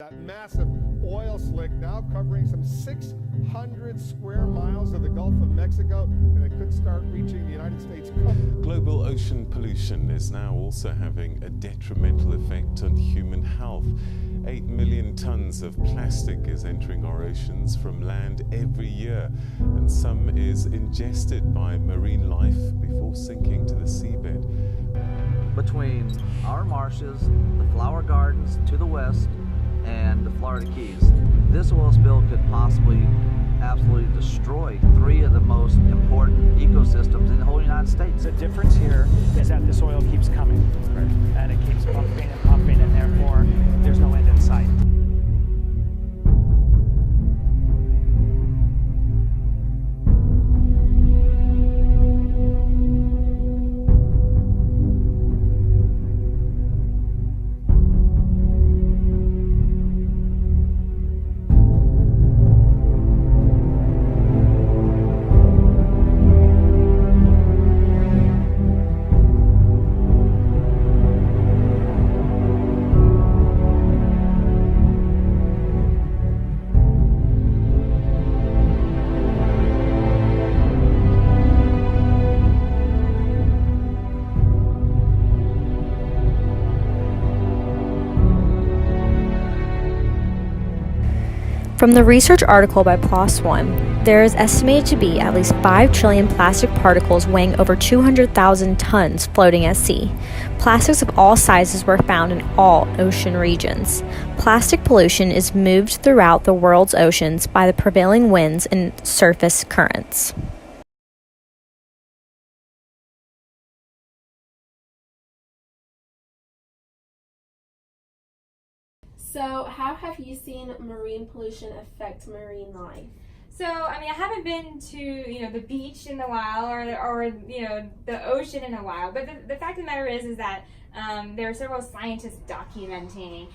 That massive oil slick now covering some 600 square miles of the Gulf of Mexico, and it could start reaching the United States coast. Global ocean pollution is now also having a detrimental effect on human health. 8 million tons of plastic is entering our oceans from land every year, and some is ingested by marine life before sinking to the seabed. Between our marshes, the flower gardens to the west, and the Florida Keys, this oil spill could possibly absolutely destroy 3 of the most important ecosystems in the whole United States. The difference here is that this oil keeps coming, and it keeps pumping, and therefore there's no end in sight. From the research article by PLOS ONE, there is estimated to be at least 5 trillion plastic particles weighing over 200,000 tons floating at sea. Plastics of all sizes were found in all ocean regions. Plastic pollution is moved throughout the world's oceans by the prevailing winds and surface currents. So, how have you seen marine pollution affect marine life? So, I mean, I haven't been to, the beach in a while or the ocean in a while, but the fact of the matter is that there are several scientists documenting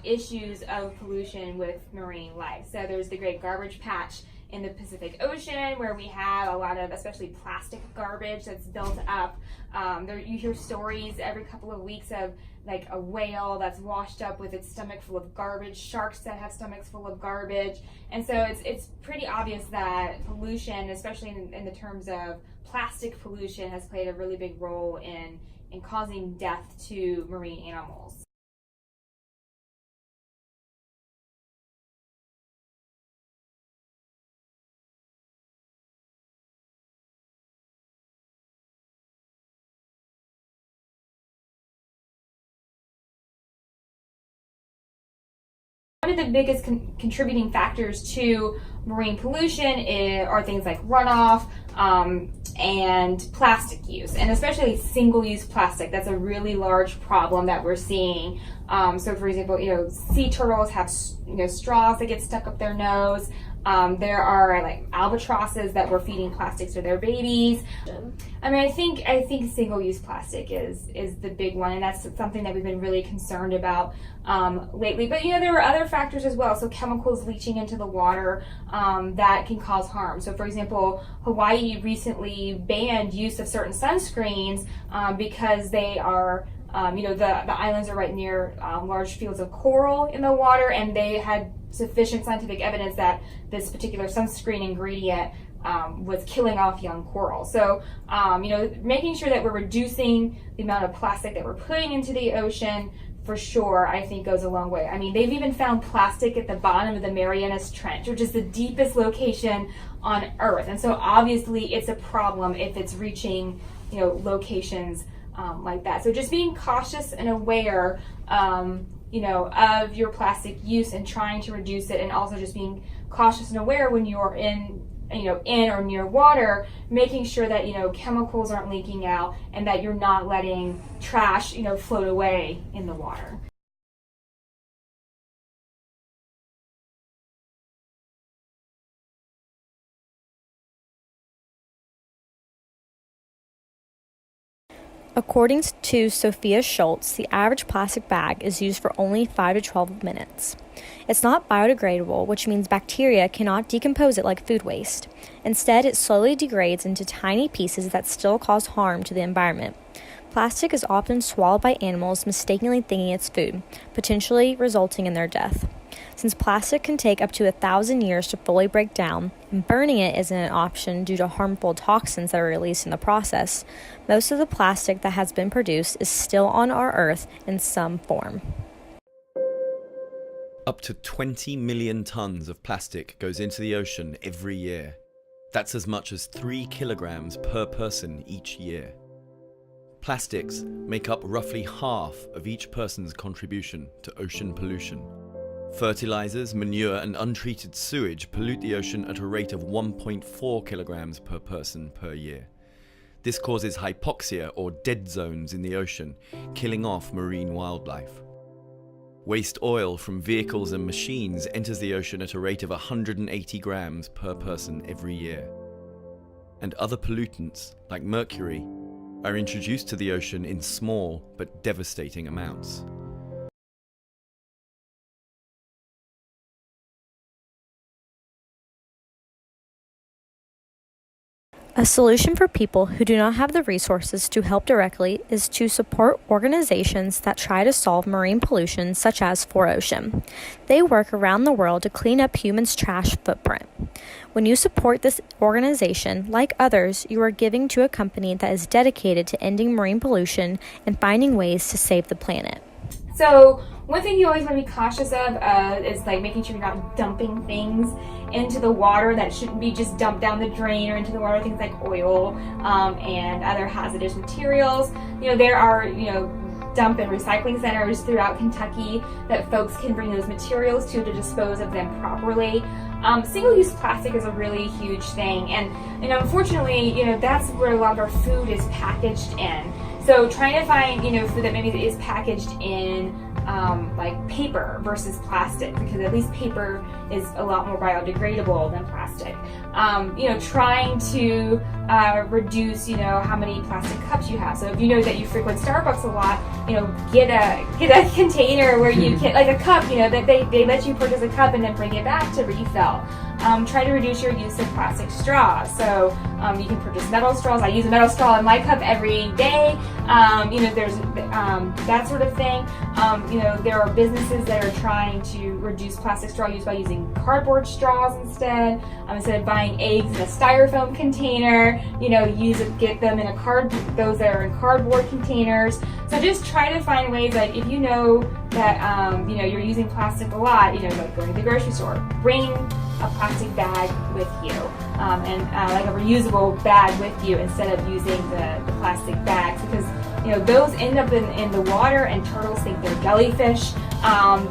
issues of pollution with marine life. So there's the Great Garbage Patch in the Pacific Ocean, where we have a lot of especially plastic garbage that's built up. You hear stories every couple of weeks of like a whale that's washed up with its stomach full of garbage, sharks that have stomachs full of garbage. And so it's pretty obvious that pollution, especially in the terms of plastic pollution, has played a really big role in causing death to marine animals. One of the biggest contributing factors to marine pollution are things like runoff and plastic use, and especially single-use plastic. That's a really large problem that we're seeing. So, for example, sea turtles have straws that get stuck up their nose. There are like albatrosses that were feeding plastics to their babies. I mean, I think single-use plastic is the big one, and that's something that we've been really concerned about lately. But there are other factors as well. So chemicals leaching into the water that can cause harm. So, for example, Hawaii recently banned use of certain sunscreens because they are. The islands are right near large fields of coral in the water, and they had sufficient scientific evidence that this particular sunscreen ingredient was killing off young coral. So, making sure that we're reducing the amount of plastic that we're putting into the ocean, for sure, I think goes a long way. I mean, they've even found plastic at the bottom of the Marianas Trench, which is the deepest location on Earth. And so obviously it's a problem if it's reaching, locations like that. So just being cautious and aware, of your plastic use and trying to reduce it, and also just being cautious and aware when you're in or near water, making sure that, chemicals aren't leaking out and that you're not letting trash, float away in the water. According to Sophia Schultz, the average plastic bag is used for only 5 to 12 minutes. It's not biodegradable, which means bacteria cannot decompose it like food waste. Instead, it slowly degrades into tiny pieces that still cause harm to the environment. Plastic is often swallowed by animals, mistakenly thinking it's food, potentially resulting in their death. Since plastic can take up to 1,000 years to fully break down, and burning it isn't an option due to harmful toxins that are released in the process, most of the plastic that has been produced is still on our Earth in some form. Up to 20 million tons of plastic goes into the ocean every year. That's as much as 3 kilograms per person each year. Plastics make up roughly half of each person's contribution to ocean pollution. Fertilizers, manure, and untreated sewage pollute the ocean at a rate of 1.4 kilograms per person per year. This causes hypoxia or dead zones in the ocean, killing off marine wildlife. Waste oil from vehicles and machines enters the ocean at a rate of 180 grams per person every year. And other pollutants, like mercury, are introduced to the ocean in small but devastating amounts. A solution for people who do not have the resources to help directly is to support organizations that try to solve marine pollution, such as 4Ocean. They work around the world to clean up humans' trash footprint. When you support this organization, like others, you are giving to a company that is dedicated to ending marine pollution and finding ways to save the planet. So one thing you always want to be cautious of is like making sure you're not dumping things into the water that shouldn't be just dumped down the drain or into the water, things like oil and other hazardous materials. You know, there are, dump and recycling centers throughout Kentucky that folks can bring those materials to dispose of them properly. Single-use plastic is a really huge thing, and unfortunately, that's where a lot of our food is packaged in. So trying to find, food that maybe is packaged in like paper versus plastic, because at least paper is a lot more biodegradable than plastic. Trying to reduce, how many plastic cups you have. So if you know that you frequent Starbucks a lot, get a container where you can, like a cup, that they let you purchase a cup and then bring it back to refill. Try to reduce your use of plastic straws. So you can purchase metal straws. I use a metal straw in my cup every day. There's that sort of thing. There are businesses that are trying to reduce plastic straw use by using cardboard straws instead. Instead of buying eggs in a styrofoam container, get them in those that are in cardboard containers. So just try to find ways, like if you know that you're using plastic a lot, like going to the grocery store, bring a plastic bag with you, and like a reusable bag with you instead of using the plastic bags, because those end up in the water and turtles think they're jellyfish, and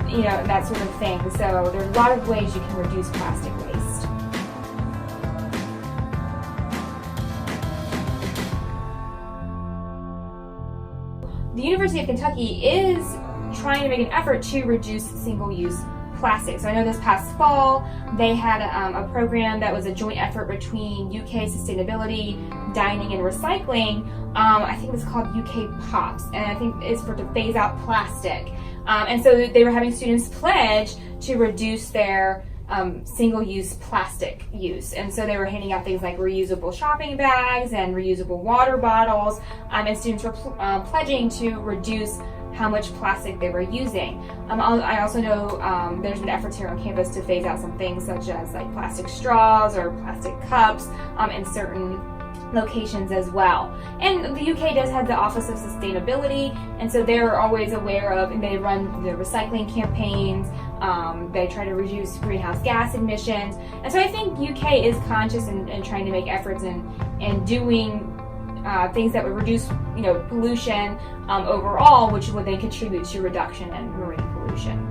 that sort of thing. So there's a lot of ways you can reduce plastic waste. The University of Kentucky is trying to make an effort to reduce single-use plastic. So I know this past fall they had a program that was a joint effort between UK Sustainability, Dining and Recycling. I think it was called UK POPs, and I think it's to phase out plastic. And so they were having students pledge to reduce their single-use plastic use, and so they were handing out things like reusable shopping bags and reusable water bottles, and students were pledging to reduce how much plastic they were using. I also know there's been efforts here on campus to phase out some things such as like plastic straws or plastic cups in certain locations as well. And the UK does have the Office of Sustainability, and so they're always aware of, and they run the recycling campaigns. They try to reduce greenhouse gas emissions, and so I think UK is conscious and trying to make efforts and doing things that would reduce, pollution overall, which would then contribute to reduction in marine pollution.